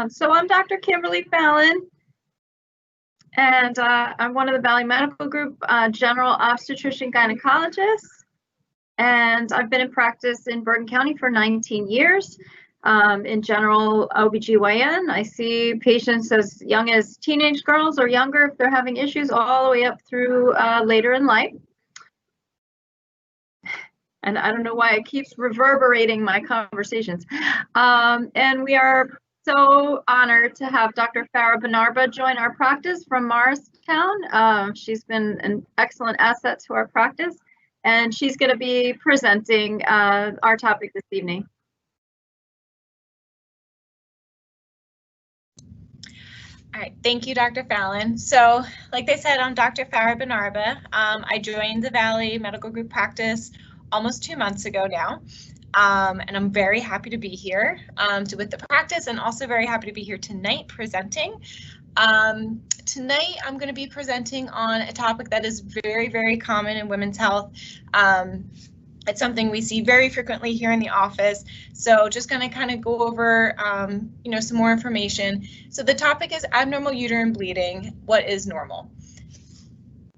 So I'm Dr. Kimberly Fallon, and I'm one of the Valley Medical Group general obstetrician gynecologist, and I've been in practice in Bergen County for 19 years. In general OBGYN, I see patients as young as teenage girls or younger if they're having issues, all the way up through later in life. And I don't know why it keeps reverberating my conversations. And we are so honored to have Dr. Farah Benarba join our practice from Morristown. She's been an excellent asset to our practice, and she's going to be presenting our topic this evening. All right, thank you, Dr. Fallon. So, like they said, I'm Dr. Farah Benarba. I joined the Valley Medical Group practice almost 2 months ago now, and I'm very happy to be here with the practice, and also very happy to be here tonight presenting. Tonight, I'm going to be presenting on a topic that is very, very common in women's health. It's something we see very frequently here in the office. So just going to kind of go over, some more information. So the topic is abnormal uterine bleeding. What is normal? All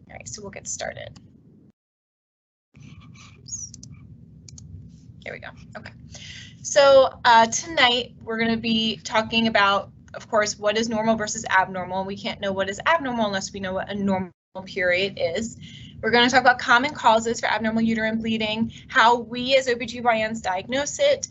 right, so we'll get started. Here we go. Okay. So tonight we're going to be talking about, of course, what is normal versus abnormal. We can't know what is abnormal unless we know what a normal period is. We're going to talk about common causes for abnormal uterine bleeding, how we as OBGYNs diagnose it.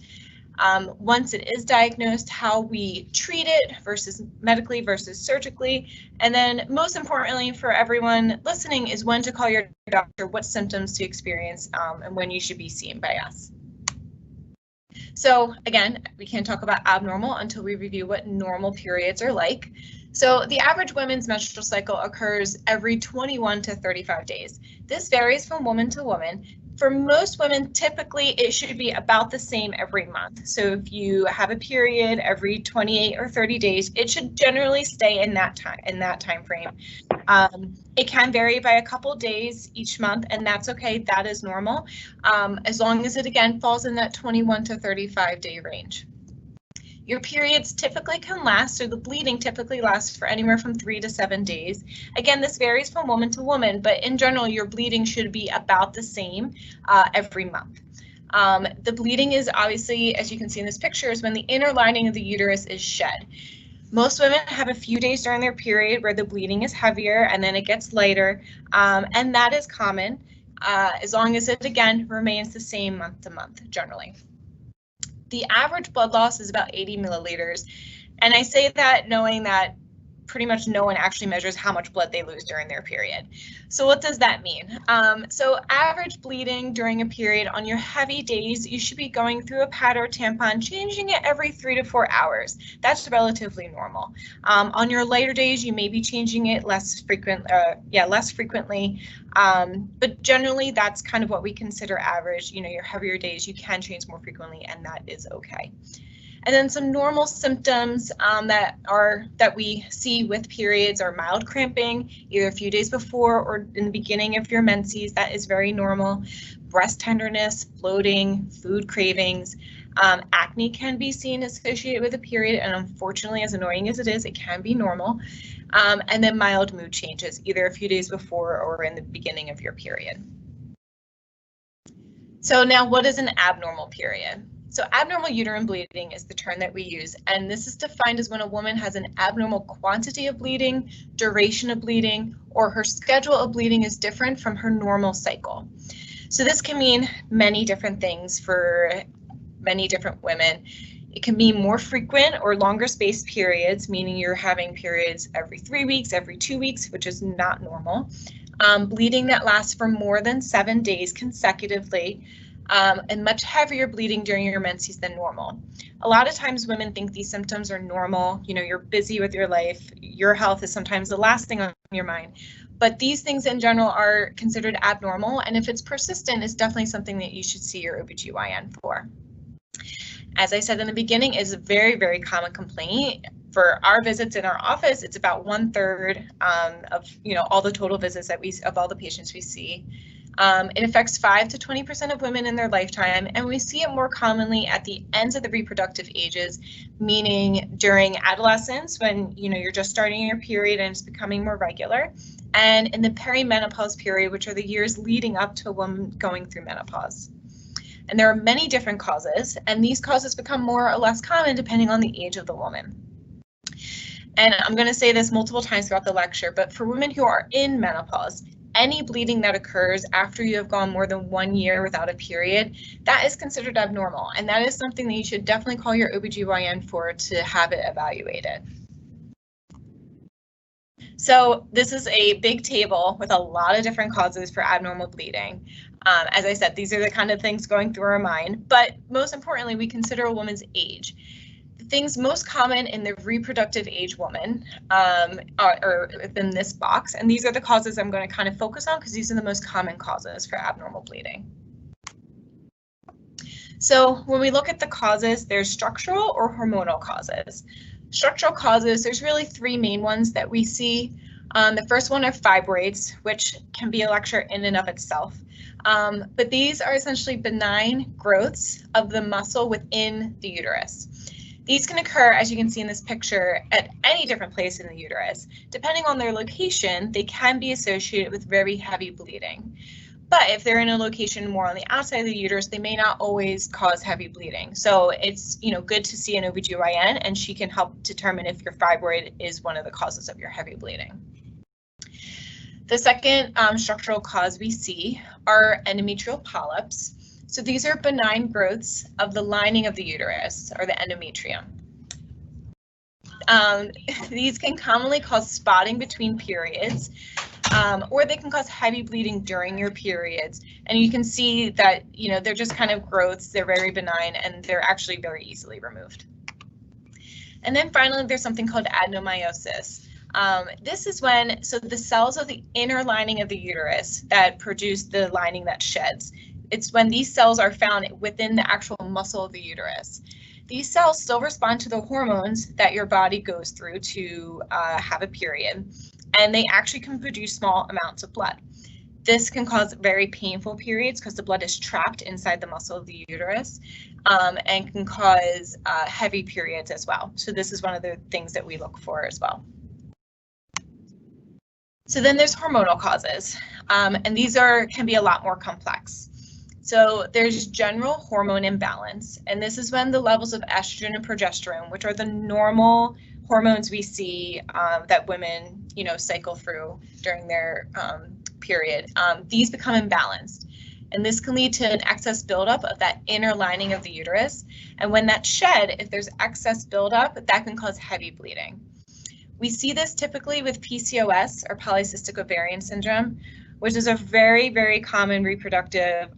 Once it is diagnosed, how we treat it versus medically versus surgically. And then most importantly for everyone listening is when to call your doctor, what symptoms to experience, and when you should be seen by us. So again, we can't talk about abnormal until we review what normal periods are like. So the average women's menstrual cycle occurs every 21 to 35 days. This varies from woman to woman. For most women, typically it should be about the same every month. So if you have a period every 28 or 30 days, it should generally stay in that time frame. It can vary by a couple days each month, and that's okay. That is normal, as long as it again falls in that 21 to 35 day range. Your periods typically can last, or the bleeding typically lasts for anywhere from 3 to 7 days. Again, this varies from woman to woman, but in general, your bleeding should be about the same every month. The bleeding is obviously, as you can see in this picture, is when the inner lining of the uterus is shed. Most women have a few days during their period where the bleeding is heavier and then it gets lighter, and that is common as long as it, again, remains the same month to month generally. The average blood loss is about 80 milliliters, and I say that knowing that pretty much no one actually measures how much blood they lose during their period. So what does that mean? So average bleeding during a period, on your heavy days, you should be going through a pad or tampon, changing it every 3 to 4 hours. That's relatively normal. On your lighter days, you may be changing it less frequently. But generally, that's kind of what we consider average. You know, your heavier days, you can change more frequently, and that is okay. And then some normal symptoms that we see with periods are mild cramping, either a few days before or in the beginning of your menses. That is very normal. Breast tenderness, bloating, food cravings. Acne can be seen associated with a period, and unfortunately, as annoying as it is, it can be normal. And then mild mood changes, either a few days before or in the beginning of your period. So now, what is an abnormal period? So abnormal uterine bleeding is the term that we use, and this is defined as when a woman has an abnormal quantity of bleeding, duration of bleeding, or her schedule of bleeding is different from her normal cycle. So this can mean many different things for many different women. It can be more frequent or longer spaced periods, meaning you're having periods every 3 weeks, every 2 weeks, which is not normal. Bleeding that lasts for more than 7 days consecutively. And much heavier bleeding during your menses than normal. A lot of times women think these symptoms are normal. You know, you're busy with your life. Your health is sometimes the last thing on your mind. But these things in general are considered abnormal. And if it's persistent, it's definitely something that you should see your OBGYN for. As I said in the beginning, it's a very, very common complaint. For our visits in our office, it's about 1/3 of all the total visits that of all the patients we see. It affects 5 to 20% of women in their lifetime, and we see it more commonly at the ends of the reproductive ages, meaning during adolescence when you're just starting your period and it's becoming more regular, and in the perimenopause period, which are the years leading up to a woman going through menopause. And there are many different causes, and these causes become more or less common depending on the age of the woman. And I'm going to say this multiple times throughout the lecture, but for women who are in menopause, any bleeding that occurs after you have gone more than 1 year without a period, that is considered abnormal. And that is something that you should definitely call your OBGYN for to have it evaluated. So this is a big table with a lot of different causes for abnormal bleeding. As I said, these are the kind of things going through our mind, but most importantly, we consider a woman's age. The things most common in the reproductive age woman are within this box, and these are the causes I'm going to kind of focus on because these are the most common causes for abnormal bleeding. So when we look at the causes, there's structural or hormonal causes. Structural causes, there's really 3 main ones that we see. The first one are fibroids, which can be a lecture in and of itself. But these are essentially benign growths of the muscle within the uterus. These can occur, as you can see in this picture, at any different place in the uterus. Depending on their location, they can be associated with very heavy bleeding. But if they're in a location more on the outside of the uterus, they may not always cause heavy bleeding. So it's good to see an OBGYN, and she can help determine if your fibroid is one of the causes of your heavy bleeding. The second structural cause we see are endometrial polyps. So these are benign growths of the lining of the uterus, or the endometrium. These can commonly cause spotting between periods, or they can cause heavy bleeding during your periods. And you can see that, they're just kind of growths, they're very benign, and they're actually very easily removed. And then finally, there's something called adenomyosis. This is when, so the cells of the inner lining of the uterus that produce the lining that sheds, it's when these cells are found within the actual muscle of the uterus. These cells still respond to the hormones that your body goes through to have a period, and they actually can produce small amounts of blood. This can cause very painful periods because the blood is trapped inside the muscle of the uterus, and can cause heavy periods as well. So this is one of the things that we look for as well. So then there's hormonal causes, and these can be a lot more complex. So there's general hormone imbalance, and this is when the levels of estrogen and progesterone, which are the normal hormones we see that women, cycle through during their period, these become imbalanced. And this can lead to an excess buildup of that inner lining of the uterus. And when that's shed, if there's excess buildup, that can cause heavy bleeding. We see this typically with PCOS, or polycystic ovarian syndrome, which is a very, very common reproductive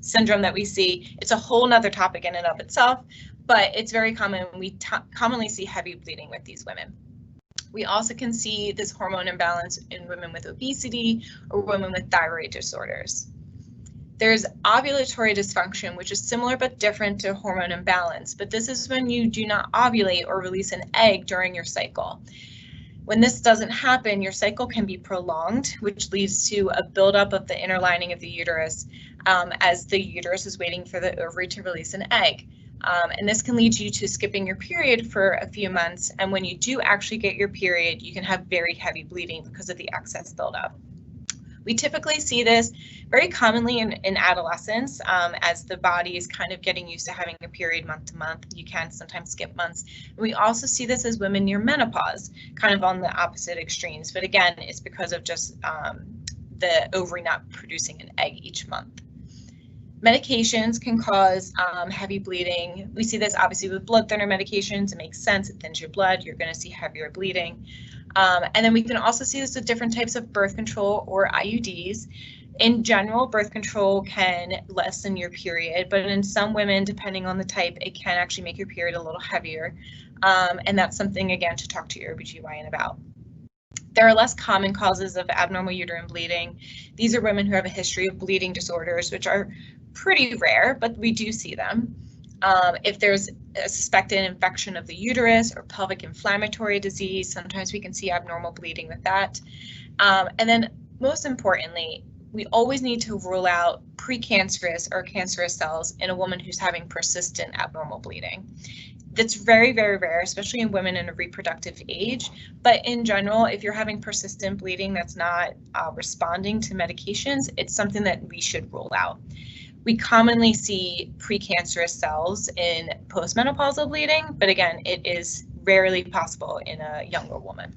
syndrome that we see. It's a whole nother topic in and of itself, but it's very common. We commonly see heavy bleeding with these women. We also can see this hormone imbalance in women with obesity or women with thyroid disorders. There's ovulatory dysfunction, which is similar but different to hormone imbalance, but this is when you do not ovulate or release an egg during your cycle. When this doesn't happen, your cycle can be prolonged, which leads to a buildup of the inner lining of the uterus as the uterus is waiting for the ovary to release an egg. And this can lead you to skipping your period for a few months. And when you do actually get your period, you can have very heavy bleeding because of the excess buildup. We typically see this very commonly in adolescence as the body is kind of getting used to having a period month to month. You can sometimes skip months. We also see this as women near menopause, kind of on the opposite extremes. But again, it's because of just the ovary not producing an egg each month. Medications can cause heavy bleeding. We see this obviously with blood thinner medications. It makes sense. It thins your blood. You're going to see heavier bleeding. And then we can also see this with different types of birth control or IUDs. In general, birth control can lessen your period, but in some women, depending on the type, it can actually make your period a little heavier. And that's something, again, to talk to your OBGYN about. There are less common causes of abnormal uterine bleeding. These are women who have a history of bleeding disorders, which are pretty rare, but we do see them. If there's a suspected infection of the uterus or pelvic inflammatory disease, sometimes we can see abnormal bleeding with that. And then most importantly, we always need to rule out precancerous or cancerous cells in a woman who's having persistent abnormal bleeding. That's very, very rare, especially in women in a reproductive age. But in general, if you're having persistent bleeding that's not responding to medications, it's something that we should rule out. We commonly see precancerous cells in postmenopausal bleeding, but again, it is rarely possible in a younger woman.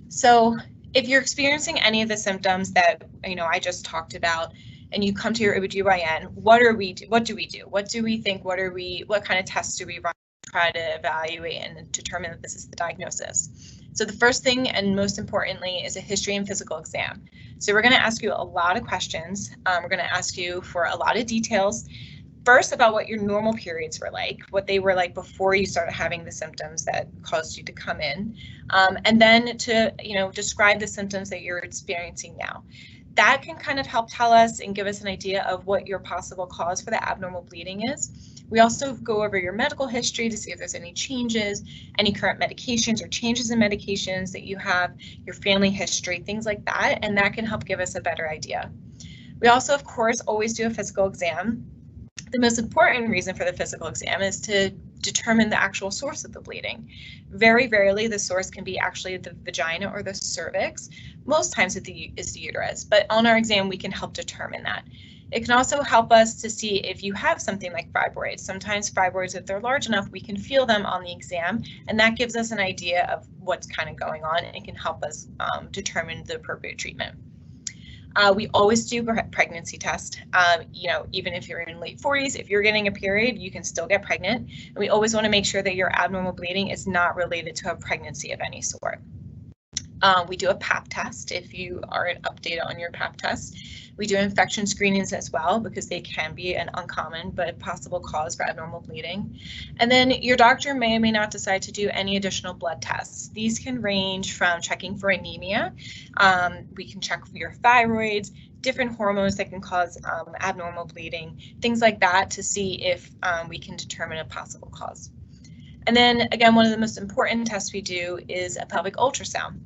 So if you're experiencing any of the symptoms that I just talked about, and you come to your OBGYN, what do we do? What do we think? What kind of tests do we run to try to evaluate and determine that this is the diagnosis? So the first thing, and most importantly, is a history and physical exam. So we're going to ask you a lot of questions. We're going to ask you for a lot of details. First, about what your normal periods were like, what they were like before you started having the symptoms that caused you to come in, and then to describe the symptoms that you're experiencing now. That can kind of help tell us and give us an idea of what your possible cause for the abnormal bleeding is. We also go over your medical history to see if there's any changes, any current medications or changes in medications that you have, your family history, things like that, and that can help give us a better idea. We also, of course, always do a physical exam. The most important reason for the physical exam is to determine the actual source of the bleeding. Very rarely the source can be actually the vagina or the cervix. Most times it's the uterus, but on our exam we can help determine that. It can also help us to see if you have something like fibroids. Sometimes fibroids, if they're large enough, we can feel them on the exam, and that gives us an idea of what's kind of going on and can help us determine the appropriate treatment. We always do a pregnancy test. Even if you're in late 40s, if you're getting a period, you can still get pregnant. And we always want to make sure that your abnormal bleeding is not related to a pregnancy of any sort. We do a Pap test if you aren't updated on your Pap test. We do infection screenings as well because they can be an uncommon but possible cause for abnormal bleeding. And then your doctor may or may not decide to do any additional blood tests. These can range from checking for anemia. We can check for your thyroids, different hormones that can cause abnormal bleeding, things like that to see if we can determine a possible cause. And then again, one of the most important tests we do is a pelvic ultrasound.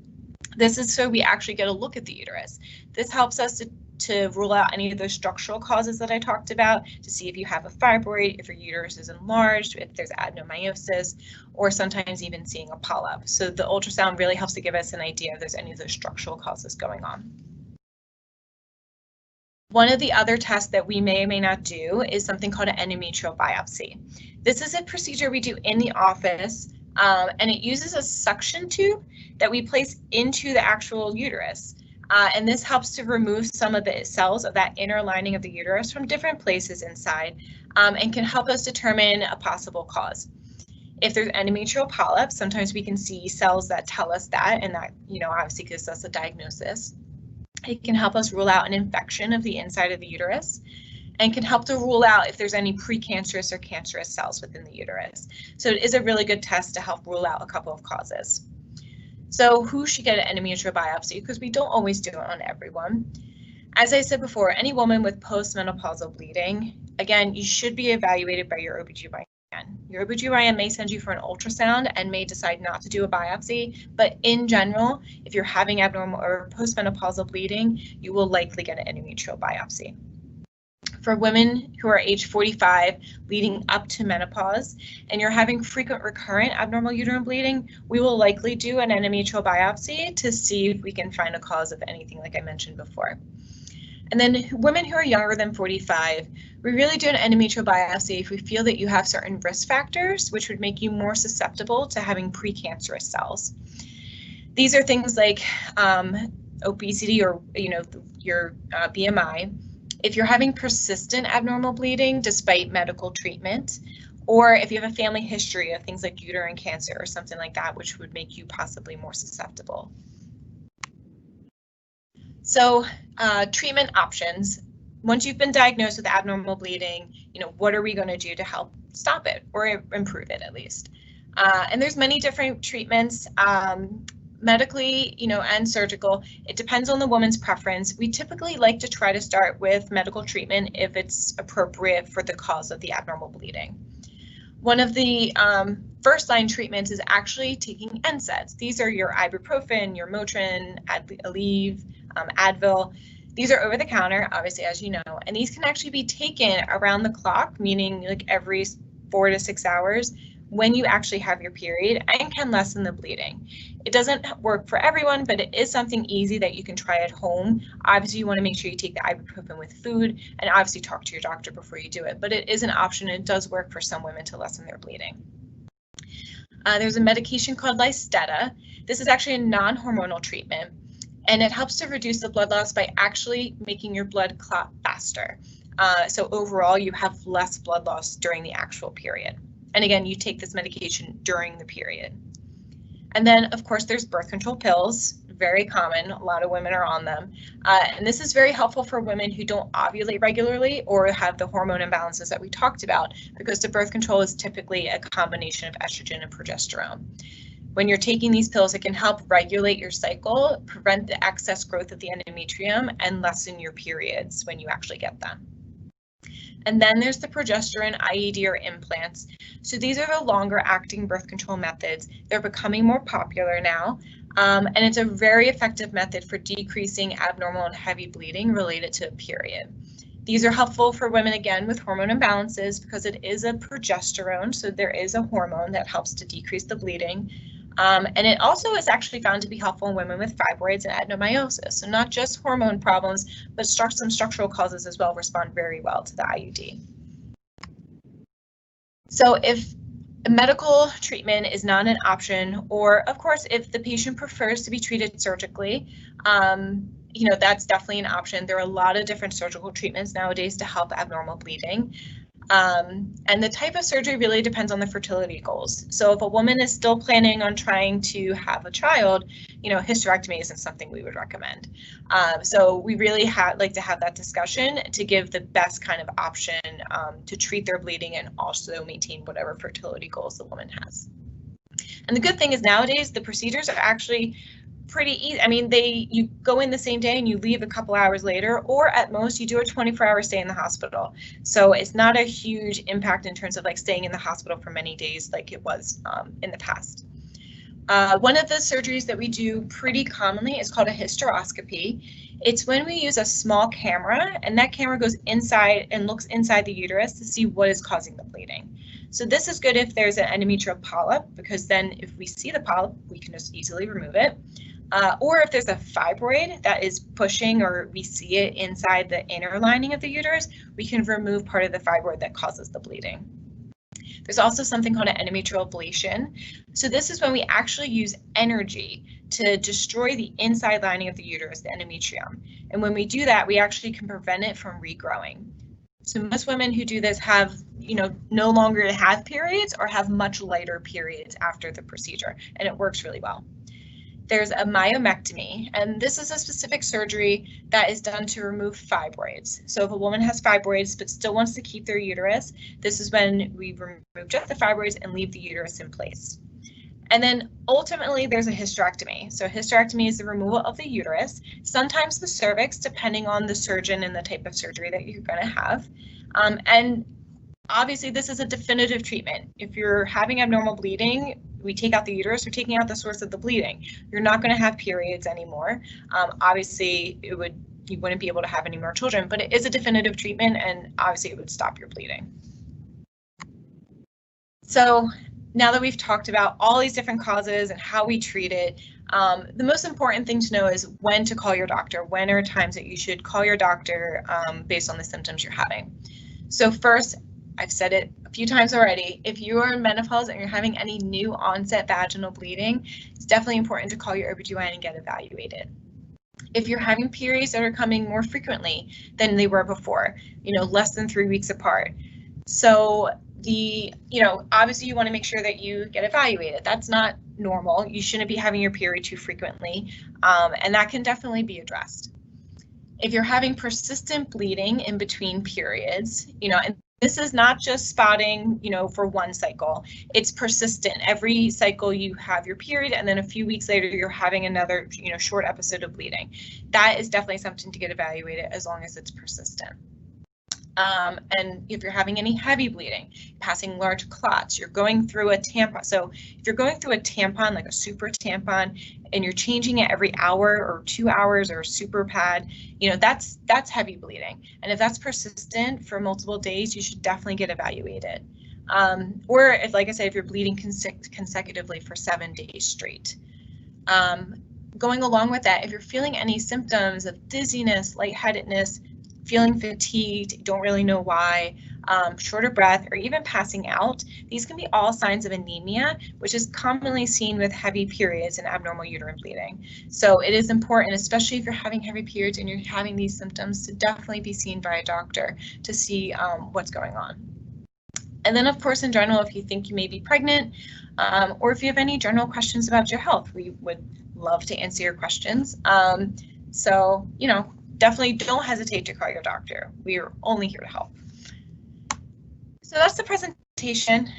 This is so we actually get a look at the uterus. This helps us to rule out any of those structural causes that I talked about, to see if you have a fibroid, if your uterus is enlarged, if there's adenomyosis, or sometimes even seeing a polyp. So the ultrasound really helps to give us an idea if there's any of those structural causes going on. One of the other tests that we may or may not do is something called an endometrial biopsy. This is a procedure we do in the office, and it uses a suction tube that we place into the actual uterus. And this helps to remove some of the cells of that inner lining of the uterus from different places inside, and can help us determine a possible cause. If there's endometrial polyps, sometimes we can see cells that tell us that, and that obviously gives us a diagnosis. It can help us rule out an infection of the inside of the uterus, and can help to rule out if there's any precancerous or cancerous cells within the uterus. So it is a really good test to help rule out a couple of causes. So who should get an endometrial biopsy? Because we don't always do it on everyone. As I said before, any woman with postmenopausal bleeding, again, you should be evaluated by your OBGYN. Your OBGYN may send you for an ultrasound and may decide not to do a biopsy, but in general, if you're having abnormal or postmenopausal bleeding, you will likely get an endometrial biopsy. For women who are age 45 leading up to menopause and you're having frequent recurrent abnormal uterine bleeding, we will likely do an endometrial biopsy to see if we can find a cause of anything like I mentioned before. And then women who are younger than 45, we really do an endometrial biopsy if we feel that you have certain risk factors which would make you more susceptible to having precancerous cells. These are things like obesity or your BMI. If you're having persistent abnormal bleeding despite medical treatment, or if you have a family history of things like uterine cancer or something like that, which would make you possibly more susceptible. So treatment options. Once you've been diagnosed with abnormal bleeding, what are we going to do to help stop it or improve it at least? And there's many different treatments. Medically, and surgical. It depends on the woman's preference. We typically like to try to start with medical treatment if it's appropriate for the cause of the abnormal bleeding. One of the first line treatments is actually taking NSAIDs. These are your ibuprofen, your Motrin, Aleve, Advil. These are over the counter, obviously, as you know, and these can actually be taken around the clock, meaning like every 4 to 6 hours when you actually have your period, and can lessen the bleeding. It doesn't work for everyone, but it is something easy that you can try at home. Obviously, you want to make sure you take the ibuprofen with food, and obviously talk to your doctor before you do it, but it is an option, and it does work for some women to lessen their bleeding. There's a medication called Lystetta. This is actually a non-hormonal treatment, and it helps to reduce the blood loss by actually making your blood clot faster. So overall, you have less blood loss during the actual period. And again, you take this medication during the period. And then, of course, there's birth control pills, very common. A lot of women are on them. And this is very helpful for women who don't ovulate regularly or have the hormone imbalances that we talked about, because the birth control is typically a combination of estrogen and progesterone. When you're taking these pills, it can help regulate your cycle, prevent the excess growth of the endometrium, and lessen your periods when you actually get them. And then there's the progesterone IED or implants. So these are the longer acting birth control methods. They're becoming more popular now. And it's a very effective method for decreasing abnormal and heavy bleeding related to a period. These are helpful for women, again, with hormone imbalances, because it is a progesterone. So there is a hormone that helps to decrease the bleeding. And it also is actually found to be helpful in women with fibroids and adenomyosis. So not just hormone problems, but some structural causes as well respond very well to the IUD. So if medical treatment is not an option, or of course, if the patient prefers to be treated surgically, you know, that's definitely an option. There are a lot of different surgical treatments nowadays to help abnormal bleeding. And the type of surgery really depends on the fertility goals. So if a woman is still planning on trying to have a child, you know, hysterectomy isn't something we would recommend. So we really like to have that discussion to give the best kind of option to treat their bleeding and also maintain whatever fertility goals the woman has. And the good thing is nowadays the procedures are actually pretty easy. I mean, you go in the same day and you leave a couple hours later, or at most you do a 24-hour stay in the hospital. So it's not a huge impact in terms of like staying in the hospital for many days like it was in the past. One of the surgeries that we do pretty commonly is called a hysteroscopy. It's when we use a small camera, and that camera goes inside and looks inside the uterus to see what is causing the bleeding. So this is good if there's an endometrial polyp, because then if we see the polyp, we can just easily remove it. Or if there's a fibroid that is pushing, or we see it inside the inner lining of the uterus, we can remove part of the fibroid that causes the bleeding. There's also something called an endometrial ablation. So this is when we actually use energy to destroy the inside lining of the uterus, the endometrium. And when we do that, we actually can prevent it from regrowing. So most women who do this have, you know, no longer have periods or have much lighter periods after the procedure, and it works really well. There's a myomectomy, and this is a specific surgery that is done to remove fibroids. So if a woman has fibroids but still wants to keep their uterus, this is when we remove just the fibroids and leave the uterus in place. And then ultimately there's a hysterectomy. So hysterectomy is the removal of the uterus, sometimes the cervix, depending on the surgeon and the type of surgery that you're going to have. And obviously this is a definitive treatment. If you're having abnormal bleeding, we take out the uterus, we're taking out the source of the bleeding. You're not going to have periods anymore. Obviously you wouldn't be able to have any more children, but it is a definitive treatment, and obviously it would stop your bleeding. So now that we've talked about all these different causes and how we treat it, the most important thing to know is when to call your doctor. When are times that you should call your doctor based on the symptoms you're having? So first, I've said it a few times already, if you are in menopause and you're having any new onset vaginal bleeding, it's definitely important to call your OBGYN and get evaluated. If you're having periods that are coming more frequently than they were before, you know, less than 3 weeks apart. So obviously you want to make sure that you get evaluated. That's not normal. You shouldn't be having your period too frequently, and that can definitely be addressed. If you're having persistent bleeding in between periods, and this is not just spotting, for one cycle. It's persistent. Every cycle you have your period, and then a few weeks later you're having another, short episode of bleeding. That is definitely something to get evaluated as long as it's persistent. And if you're having any heavy bleeding, passing large clots, you're going through a tampon. So if you're going through a tampon, like a super tampon, and you're changing it every hour or 2 hours, or a super pad, you know, that's heavy bleeding. And if that's persistent for multiple days, you should definitely get evaluated. Or if, like I said, if you're bleeding consecutively for 7 days straight. Going along with that, if you're feeling any symptoms of dizziness, lightheadedness, feeling fatigued, don't really know why, short of breath, or even passing out, these can be all signs of anemia, which is commonly seen with heavy periods and abnormal uterine bleeding. So it is important, especially if you're having heavy periods and you're having these symptoms, to definitely be seen by a doctor to see what's going on. And then, of course, in general, if you think you may be pregnant, or if you have any general questions about your health, we would love to answer your questions. So, you know, definitely don't hesitate to call your doctor. We are only here to help. So that's the presentation.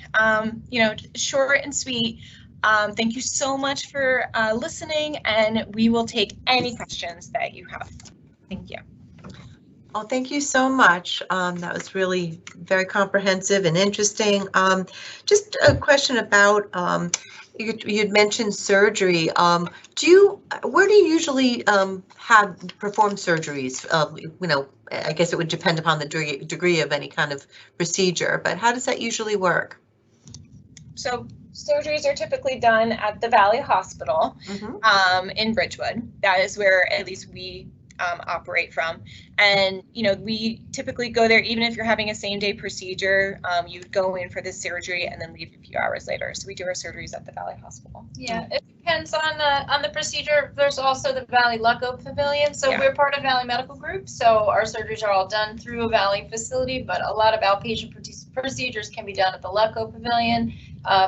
You know, short and sweet. Thank you so much for listening, and we will take any questions that you have. Thank you. Oh, thank you so much. That was really very comprehensive and interesting. Just a question about, you'd mentioned surgery. Where do you usually perform surgeries? You know, I guess it would depend upon the degree of any kind of procedure, but how does that usually work? So surgeries are typically done at the Valley Hospital in Bridgewood. That is where at least we operate from. And, you know, we typically go there, even if you're having a same-day procedure, you'd go in for the surgery and then leave a few hours later. So we do our surgeries at the Valley Hospital. Yeah, it depends on the procedure. There's also the Valley Lucko Pavilion. So we're part of Valley Medical Group. So our surgeries are all done through a Valley facility, but a lot of outpatient procedures can be done at the Lucko Pavilion.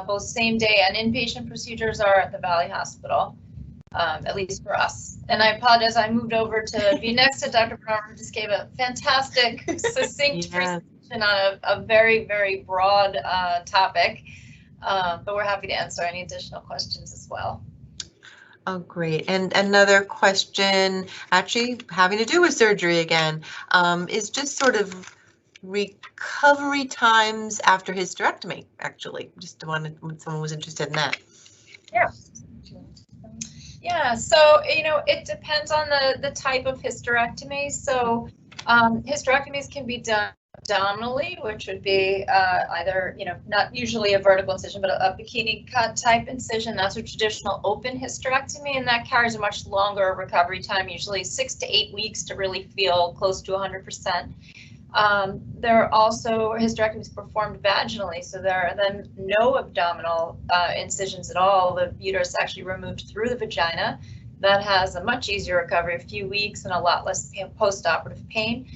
Both same-day and inpatient procedures are at the Valley Hospital. At least for us. And I apologize, I moved over to be next to Dr. Benarba, who just gave a fantastic, succinct presentation on a very, very broad topic. But we're happy to answer any additional questions as well. Oh, great. And another question, actually having to do with surgery again, is just sort of recovery times after hysterectomy, actually. Just wanted, when someone was interested in that. Yeah. Yeah, so, you know, it depends on the type of hysterectomy. So hysterectomies can be done abdominally, which would be either, you know, not usually a vertical incision, but a bikini cut type incision. That's a traditional open hysterectomy, and that carries a much longer recovery time, usually 6 to 8 weeks to really feel close to 100%. There are also hysterectomies performed vaginally, so there are then no abdominal incisions at all. The uterus actually removed through the vagina. That has a much easier recovery, a few weeks, and a lot less post-operative pain.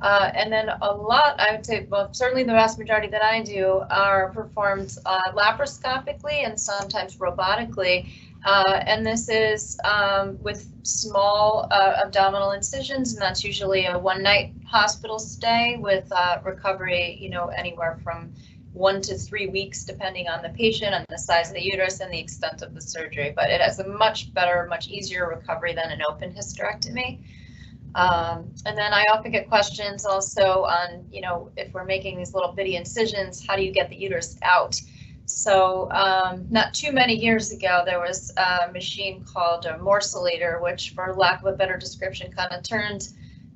And then a lot, I would say, well, certainly the vast majority that I do are performed laparoscopically and sometimes robotically. And this is with small abdominal incisions, and that's usually a one-night hospital stay with recovery, you know, anywhere from 1 to 3 weeks, depending on the patient and the size of the uterus and the extent of the surgery. But it has a much better, much easier recovery than an open hysterectomy. And then I often get questions also on, you know, if we're making these little bitty incisions, how do you get the uterus out? So not too many years ago, there was a machine called a morcellator, which, for lack of a better description, kind of turned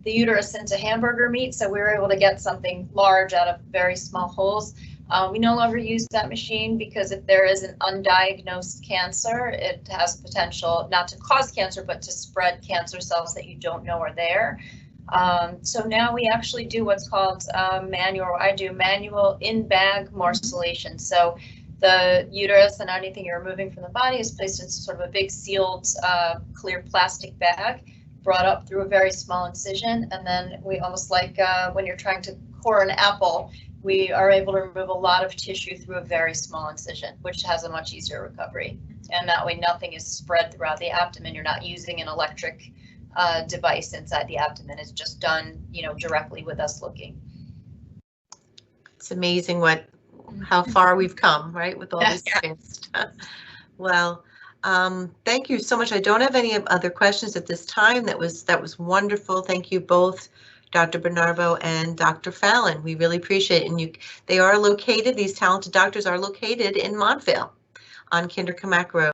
the uterus into hamburger meat. So we were able to get something large out of very small holes. We no longer use that machine because if there is an undiagnosed cancer, it has potential not to cause cancer, but to spread cancer cells that you don't know are there. So now we actually do what's called manual in-bag morcellation. So the uterus and anything you're removing from the body is placed in sort of a big sealed clear plastic bag, brought up through a very small incision, and then we almost like when you're trying to core an apple, we are able to remove a lot of tissue through a very small incision, which has a much easier recovery. And that way nothing is spread throughout the abdomen. You're not using an electric device inside the abdomen. It's just done, you know, directly with us looking. It's amazing how far we've come, right, with all this advanced. Well, thank you so much. I don't have any other questions at this time. That was wonderful. Thank you both, Dr. Benarba and Dr. Fallon. We really appreciate it. And they are located, these talented doctors are located in Montvale on Kinderkamak Road.